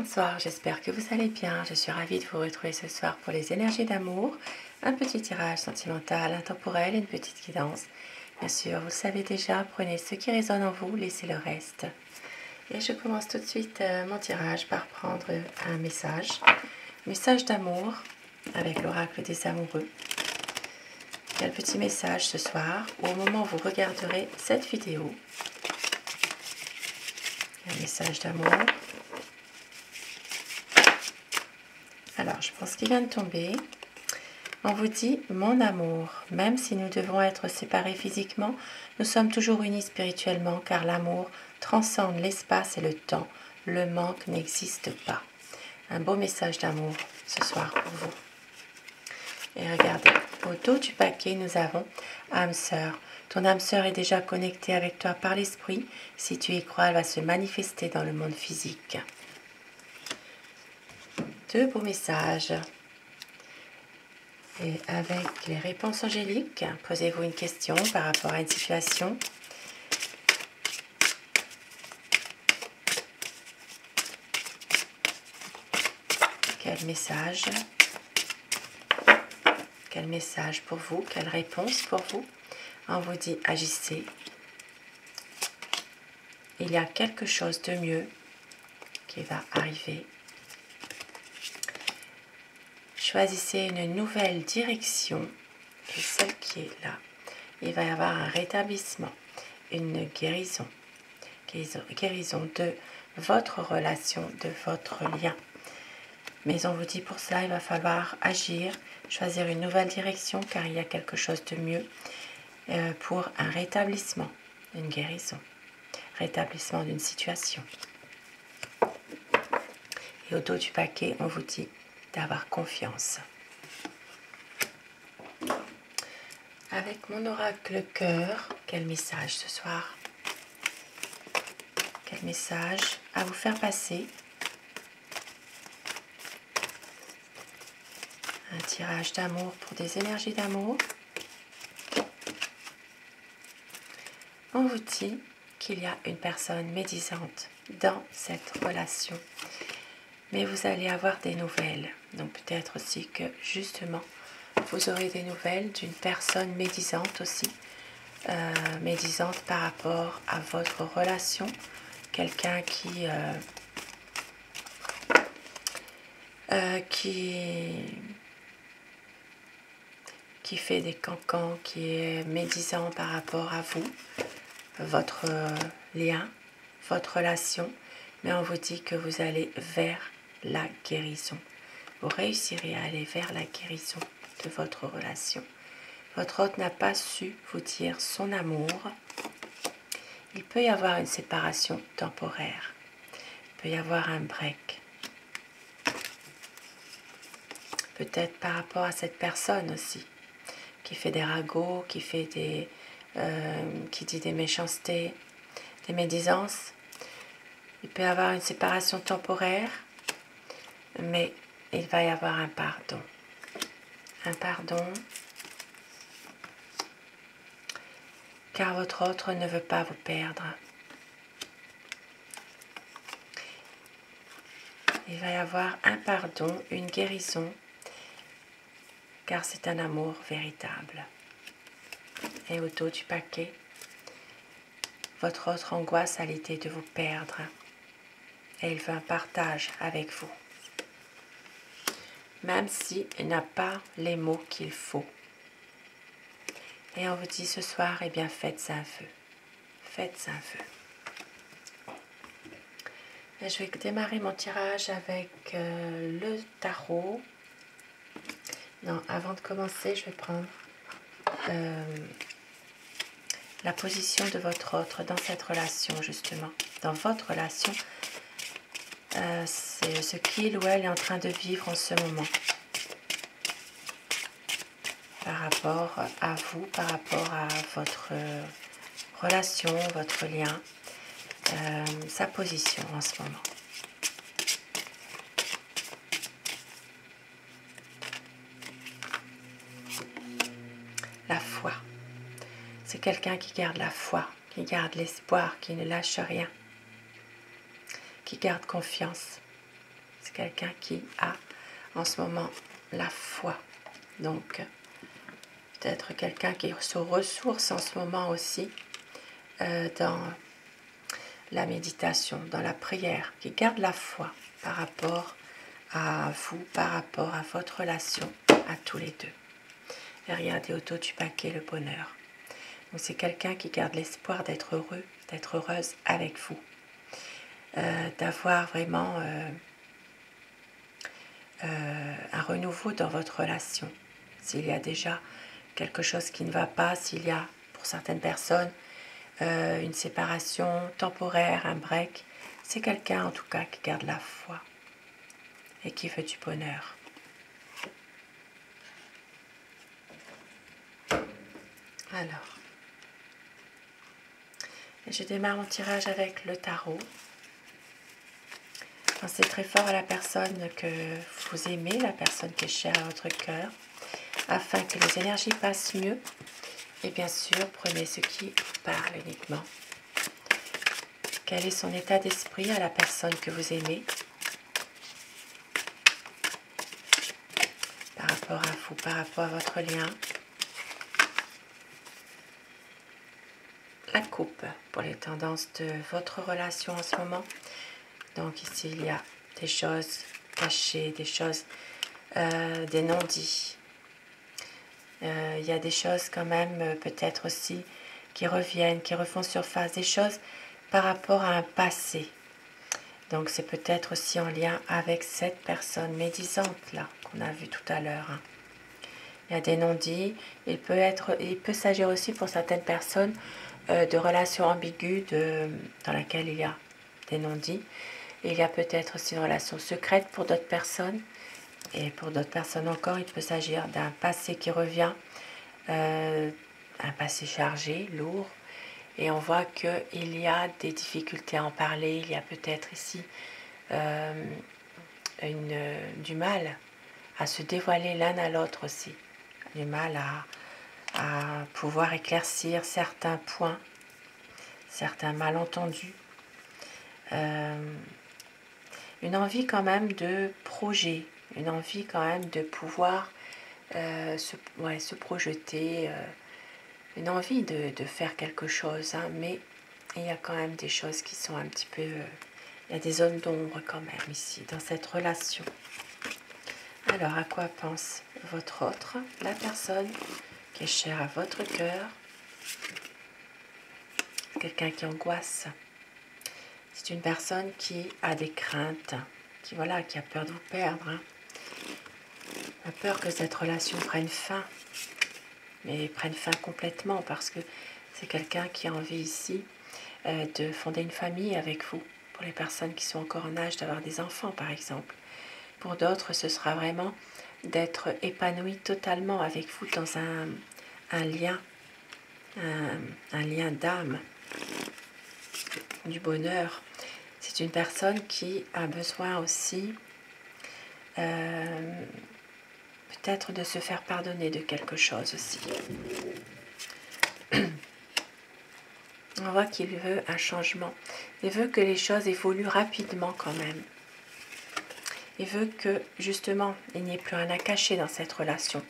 Bonsoir, j'espère que vous allez bien. Je suis ravie de vous retrouver ce soir pour les énergies d'amour. Un petit tirage sentimental, intemporel et une petite guidance. Bien sûr, vous le savez déjà, prenez ce qui résonne en vous, laissez le reste. Et je commence tout de suite mon tirage par prendre un message d'amour avec l'oracle des amoureux. Quel petit message ce soir, au moment où vous regarderez cette vidéo. Un message d'amour. Alors, je pense qu'il vient de tomber. On vous dit, mon amour, même si nous devons être séparés physiquement, nous sommes toujours unis spirituellement, car l'amour transcende l'espace et le temps. Le manque n'existe pas. Un beau message d'amour ce soir pour vous. Et regardez, au dos du paquet, nous avons âme sœur. Ton âme sœur est déjà connectée avec toi par l'esprit. Si tu y crois, elle va se manifester dans le monde physique. Deux beaux messages. Et avec les réponses angéliques, posez-vous une question par rapport à une situation. Quel message? Quel message pour vous? Quelle réponse pour vous? On vous dit agissez. Il y a quelque chose de mieux qui va arriver. Choisissez une nouvelle direction et celle qui est là. Il va y avoir un rétablissement, une guérison de votre relation, de votre lien. Mais on vous dit pour ça, il va falloir agir, choisir une nouvelle direction car il y a quelque chose de mieux pour un rétablissement, une guérison, rétablissement d'une situation. Et au dos du paquet, on vous dit d'avoir confiance. Avec mon oracle cœur, quel message ce soir? Quel message à vous faire passer? Un tirage d'amour pour des énergies d'amour. On vous dit qu'il y a une personne médisante dans cette relation. Mais vous allez avoir des nouvelles. Donc peut-être aussi que justement, vous aurez des nouvelles d'une personne médisante aussi. Médisante par rapport à votre relation. Quelqu'un qui fait des cancans, qui est médisant par rapport à vous, votre lien, votre relation. Mais on vous dit que vous allez vers la guérison. Vous réussirez à aller vers la guérison de votre relation. Votre hôte n'a pas su vous dire son amour. Il peut y avoir une séparation temporaire. Il peut y avoir un break. Peut-être par rapport à cette personne aussi, qui fait des ragots, qui dit des méchancetés, des médisances. Il peut y avoir une séparation temporaire, mais il va y avoir un pardon. Un pardon, car votre autre ne veut pas vous perdre. Il va y avoir un pardon, une guérison, car c'est un amour véritable. Et au dos du paquet, votre autre angoisse à l'idée de vous perdre. Et il veut un partage avec vous. Même s'il n'a pas les mots qu'il faut. Et on vous dit ce soir, eh bien faites un vœu. Faites un vœu. Et je vais démarrer mon tirage avec le tarot. Non, avant de commencer, je vais prendre la position de votre autre dans cette relation, justement. Dans votre relation, c'est ce qu'il ou elle est en train de vivre en ce moment. Par rapport à vous, par rapport à votre relation, votre lien, sa position en ce moment. La foi. C'est quelqu'un qui garde la foi, qui garde l'espoir, qui ne lâche rien, qui garde confiance. C'est quelqu'un qui a en ce moment la foi. Donc, peut-être quelqu'un qui se ressource en ce moment aussi dans la méditation, dans la prière, qui garde la foi par rapport à vous, par rapport à votre relation, à tous les deux. Et regardez autour du paquet le bonheur. Donc c'est quelqu'un qui garde l'espoir d'être heureux, d'être heureuse avec vous, d'avoir vraiment un renouveau dans votre relation. S'il y a déjà quelque chose qui ne va pas, s'il y a pour certaines personnes une séparation temporaire, un break, c'est quelqu'un en tout cas qui garde la foi et qui veut du bonheur. Alors, je démarre mon tirage avec le tarot. Pensez très fort à la personne que vous aimez, la personne qui est chère à votre cœur, afin que les énergies passent mieux. Et bien sûr, prenez ce qui vous parle uniquement. Quel est son état d'esprit à la personne que vous aimez par rapport à vous, par rapport à votre lien. La coupe pour les tendances de votre relation en ce moment. Donc ici, il y a des choses cachées, des choses, des non-dits. Il y a des choses quand même peut-être aussi qui reviennent, qui refont surface, des choses par rapport à un passé. Donc c'est peut-être aussi en lien avec cette personne médisante là qu'on a vu tout à l'heure. Hein. Il y a des non-dits. Il peut s'agir aussi pour certaines personnes de relations ambiguës dans laquelle il y a des non-dits. Il y a peut-être aussi une relation secrète pour d'autres personnes. Et pour d'autres personnes encore, il peut s'agir d'un passé qui revient, un passé chargé, lourd. Et on voit qu'il y a des difficultés à en parler. Il y a peut-être ici du mal à se dévoiler l'un à l'autre aussi. Du mal à pouvoir éclaircir certains points, certains malentendus. Une envie quand même de projet, une envie quand même de pouvoir se projeter, une envie de faire quelque chose, hein, mais il y a quand même des choses qui sont un petit peu... il y a des zones d'ombre quand même ici, dans cette relation. Alors, à quoi pense votre autre, la personne qui est chère à votre cœur, quelqu'un qui angoisse. C'est une personne qui a des craintes, qui a peur de vous perdre, hein. A peur que cette relation prenne fin, mais prenne fin complètement parce que c'est quelqu'un qui a envie ici de fonder une famille avec vous, pour les personnes qui sont encore en âge d'avoir des enfants par exemple. Pour d'autres, ce sera vraiment d'être épanoui totalement avec vous dans un lien, un lien d'âme, du bonheur. C'est une personne qui a besoin aussi peut-être de se faire pardonner de quelque chose aussi. On voit qu'il veut un changement. Il veut que les choses évoluent rapidement quand même. Il veut que justement il n'y ait plus rien à cacher dans cette relation.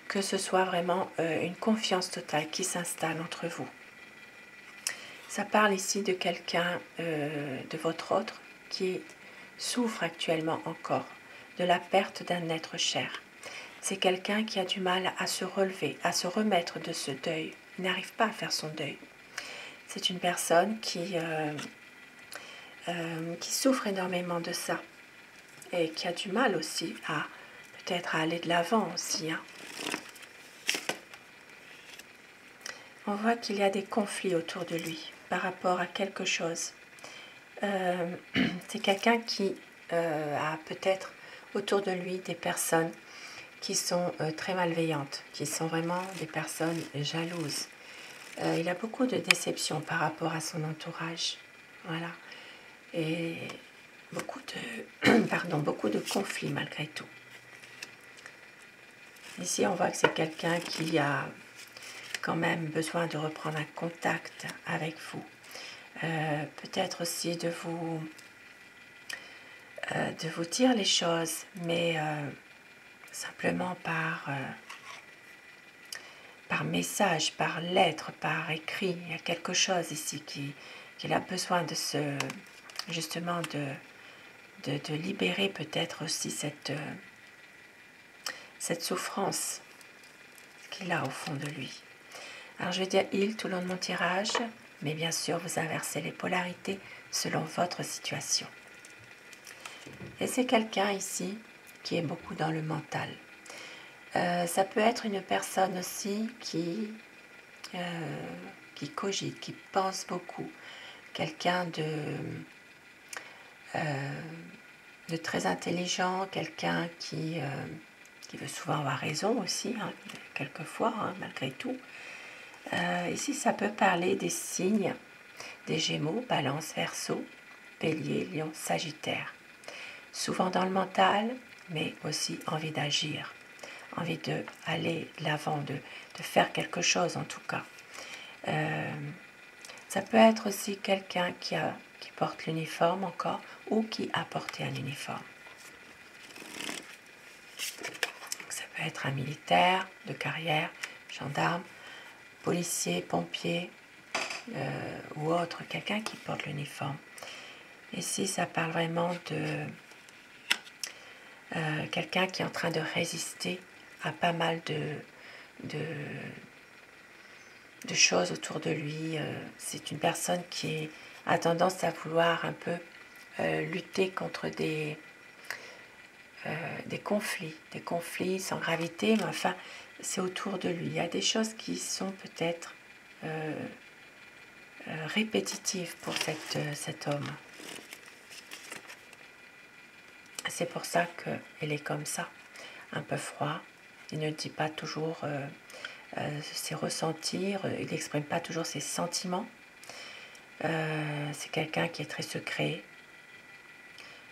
Que ce soit vraiment une confiance totale qui s'installe entre vous. Ça parle ici de quelqu'un de votre autre qui souffre actuellement encore de la perte d'un être cher. C'est quelqu'un qui a du mal à se relever, à se remettre de ce deuil. Il n'arrive pas à faire son deuil. C'est une personne qui souffre énormément de ça et qui a du mal aussi à peut-être à aller de l'avant aussi. Hein. On voit qu'il y a des conflits autour de lui par rapport à quelque chose. C'est quelqu'un qui a peut-être autour de lui des personnes qui sont très malveillantes, qui sont vraiment des personnes jalouses. Il a beaucoup de déceptions par rapport à son entourage. Voilà. Et beaucoup de conflits malgré tout. Ici, on voit que c'est quelqu'un qui a quand même besoin de reprendre un contact avec vous. Peut-être aussi de vous de vous dire les choses, mais simplement par message, par lettre, par écrit. Il y a quelque chose ici qu'il a besoin de justement de libérer peut-être aussi cette souffrance qu'il a au fond de lui. Alors je vais dire il tout le long de mon tirage, mais bien sûr vous inversez les polarités selon votre situation. Et c'est quelqu'un ici qui est beaucoup dans le mental. Ça peut être une personne aussi qui cogite, qui pense beaucoup, quelqu'un de très intelligent, quelqu'un qui veut souvent avoir raison aussi, hein, quelquefois, hein, malgré tout. Ici, ça peut parler des signes des Gémeaux, Balance, Verseau, Bélier, Lion, Sagittaire. Souvent dans le mental, mais aussi envie d'agir, envie d'aller de l'avant, de faire quelque chose en tout cas. Ça peut être aussi quelqu'un qui porte l'uniforme encore ou qui a porté un uniforme. Donc, ça peut être un militaire de carrière, gendarme, policier, pompier ou autre, quelqu'un qui porte l'uniforme. Ici, ça parle vraiment de quelqu'un qui est en train de résister à pas mal de choses autour de lui. C'est une personne qui a tendance à vouloir un peu lutter contre des conflits sans gravité, mais enfin, c'est autour de lui. Il y a des choses qui sont peut-être répétitives pour cet homme. C'est pour ça qu'il est comme ça, un peu froid. Il ne dit pas toujours ses ressentis, il n'exprime pas toujours ses sentiments. C'est quelqu'un qui est très secret,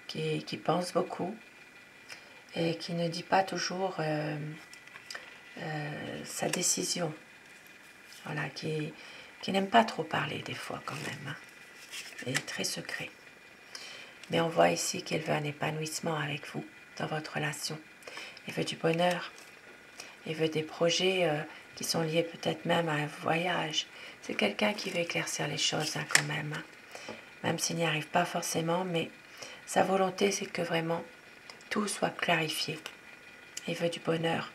qui pense beaucoup et qui ne dit pas toujours sa décision. Voilà, qui n'aime pas trop parler des fois quand même, hein. Il est très secret. Mais on voit ici qu'il veut un épanouissement avec vous dans votre relation. Il veut du bonheur. Il veut des projets qui sont liés peut-être même à un voyage. C'est quelqu'un qui veut éclaircir les choses hein, quand même. Hein. Même s'il n'y arrive pas forcément, mais sa volonté c'est que vraiment tout soit clarifié. Il veut du bonheur.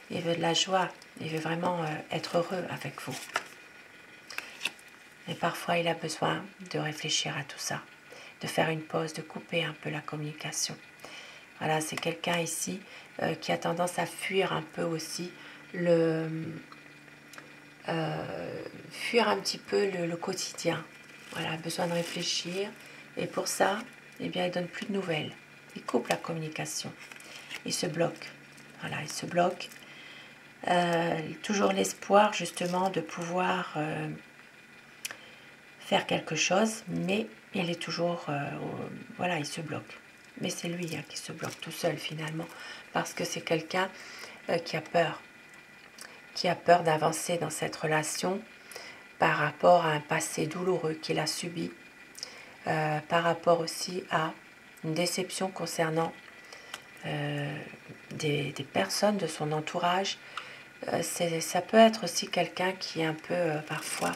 Il veut de la joie. Il veut vraiment être heureux avec vous. Mais parfois il a besoin de réfléchir à tout ça, de faire une pause, de couper un peu la communication. Voilà, c'est quelqu'un ici qui a tendance à fuir un peu aussi fuir un petit peu le quotidien. Voilà, besoin de réfléchir. Et pour ça, eh bien, il donne plus de nouvelles. Il coupe la communication. Il se bloque. Voilà, il se bloque. Toujours l'espoir justement de pouvoir faire quelque chose, mais il est toujours, voilà, il se bloque. Mais c'est lui hein, qui se bloque tout seul finalement, parce que c'est quelqu'un qui a peur d'avancer dans cette relation par rapport à un passé douloureux qu'il a subi, par rapport aussi à une déception concernant des personnes de son entourage. Ça peut être aussi quelqu'un qui est un peu parfois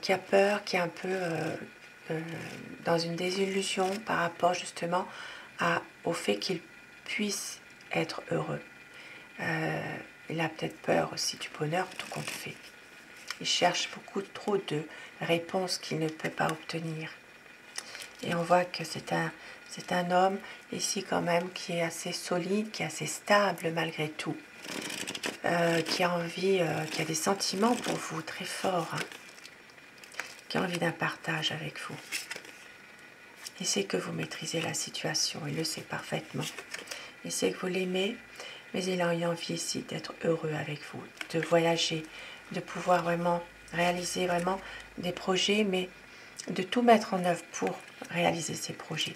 qui a peur, qui est un peu dans une désillusion par rapport justement au fait qu'il puisse être heureux. Il a peut-être peur aussi du bonheur tout compte fait. Il cherche beaucoup trop de réponses qu'il ne peut pas obtenir. Et on voit que c'est un homme ici quand même qui est assez solide, qui est assez stable malgré tout, qui a envie, qui a des sentiments pour vous très forts, hein, qui a envie d'un partage avec vous. Il sait que vous maîtrisez la situation, il le sait parfaitement. Il sait que vous l'aimez, mais il a envie ici d'être heureux avec vous, de voyager, de pouvoir vraiment réaliser vraiment des projets, mais de tout mettre en œuvre pour réaliser ces projets.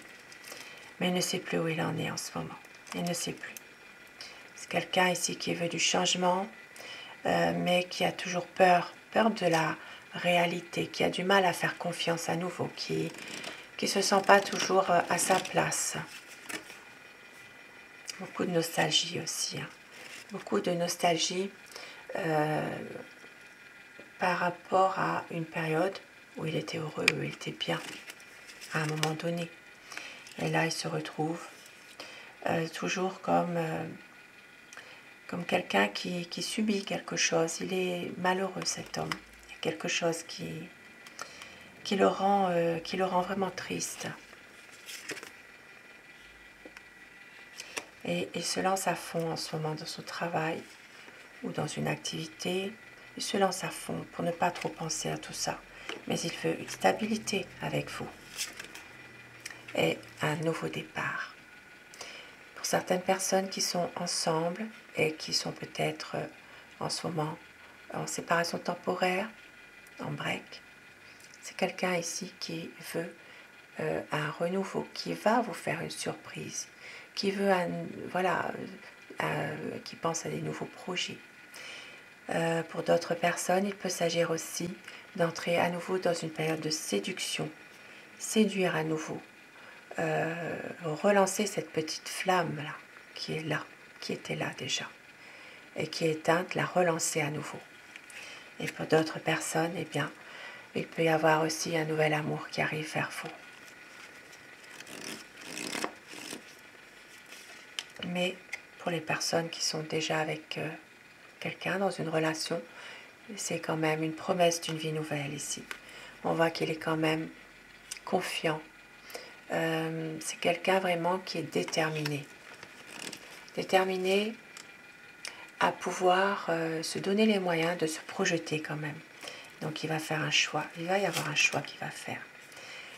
Mais il ne sait plus où il en est en ce moment. Il ne sait plus. C'est quelqu'un ici qui veut du changement, mais qui a toujours peur de la réalité, qui a du mal à faire confiance à nouveau, qui ne se sent pas toujours à sa place. Beaucoup de nostalgie aussi, hein. Beaucoup de nostalgie par rapport à une période où il était heureux, où il était bien, à un moment donné. Et là, il se retrouve toujours comme quelqu'un qui subit quelque chose. Il est malheureux, cet homme. Il y a quelque chose qui le rend vraiment triste. Et il se lance à fond en ce moment dans son travail ou dans une activité. Il se lance à fond pour ne pas trop penser à tout ça. Mais il veut une stabilité avec vous et un nouveau départ. Pour certaines personnes qui sont ensemble et qui sont peut-être en ce moment en séparation temporaire, en break, c'est quelqu'un ici qui veut un renouveau, qui va vous faire une surprise, qui veut qui pense à des nouveaux projets. Pour d'autres personnes, il peut s'agir aussi d'entrer à nouveau dans une période de séduction, séduire à nouveau, relancer cette petite flamme-là, qui est là, qui était là déjà, et qui est éteinte, la relancer à nouveau. Et pour d'autres personnes, eh bien, il peut y avoir aussi un nouvel amour qui arrive vers vous. Mais pour les personnes qui sont déjà avec quelqu'un dans une relation, c'est quand même une promesse d'une vie nouvelle ici. On voit qu'il est quand même confiant. C'est quelqu'un vraiment qui est déterminé. Déterminé à pouvoir se donner les moyens de se projeter quand même. Donc il va faire un choix. Il va y avoir un choix qu'il va faire.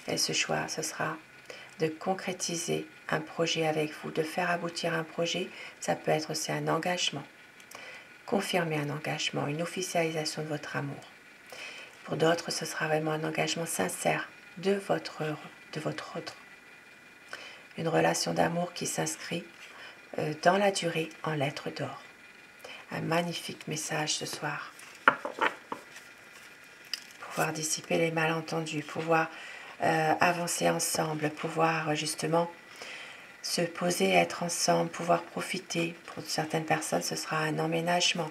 Et ce choix, ce sera de concrétiser un projet avec vous, de faire aboutir un projet. Ça peut être aussi un engagement. Confirmer un engagement, une officialisation de votre amour. Pour d'autres, ce sera vraiment un engagement sincère de votre autre. Une relation d'amour qui s'inscrit dans la durée en lettres d'or. Un magnifique message ce soir. Pouvoir dissiper les malentendus, pouvoir avancer ensemble, pouvoir justement se poser, être ensemble, pouvoir profiter. Pour certaines personnes, ce sera un emménagement.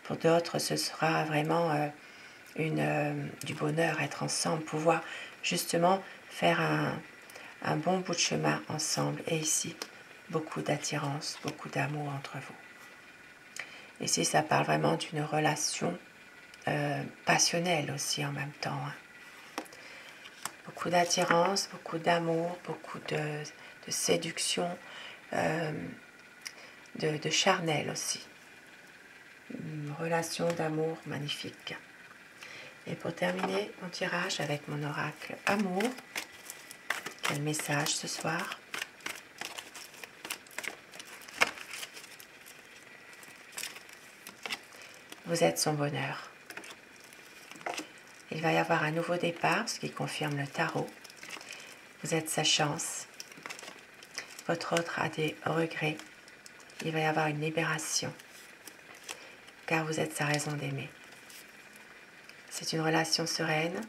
Pour d'autres, ce sera vraiment du bonheur, être ensemble, pouvoir justement faire un bon bout de chemin ensemble. Et ici, beaucoup d'attirance, beaucoup d'amour entre vous. Ici, ça parle vraiment d'une relation passionnelle aussi en même temps. Hein. Beaucoup d'attirance, beaucoup d'amour, beaucoup de séduction, de charnel aussi. Une relation d'amour magnifique. Et pour terminer mon tirage avec mon oracle amour, quel message ce soir? Vous êtes son bonheur. Il va y avoir un nouveau départ, ce qui confirme le tarot. Vous êtes sa chance. Votre autre a des regrets. Il va y avoir une libération, car vous êtes sa raison d'aimer. C'est une relation sereine,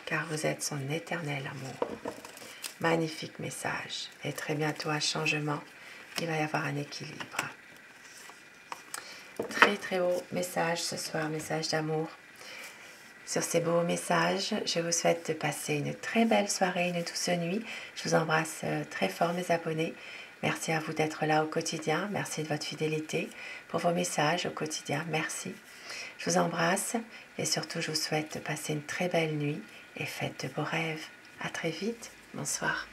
car vous êtes son éternel amour. Magnifique message. Et très bientôt un changement. Il va y avoir un équilibre. Très très beau message ce soir, message d'amour. Sur ces beaux messages, je vous souhaite de passer une très belle soirée, une douce nuit. Je vous embrasse très fort mes abonnés. Merci à vous d'être là au quotidien. Merci de votre fidélité pour vos messages au quotidien. Merci. Je vous embrasse et surtout je vous souhaite de passer une très belle nuit et faites de beaux rêves. À très vite. Bonsoir.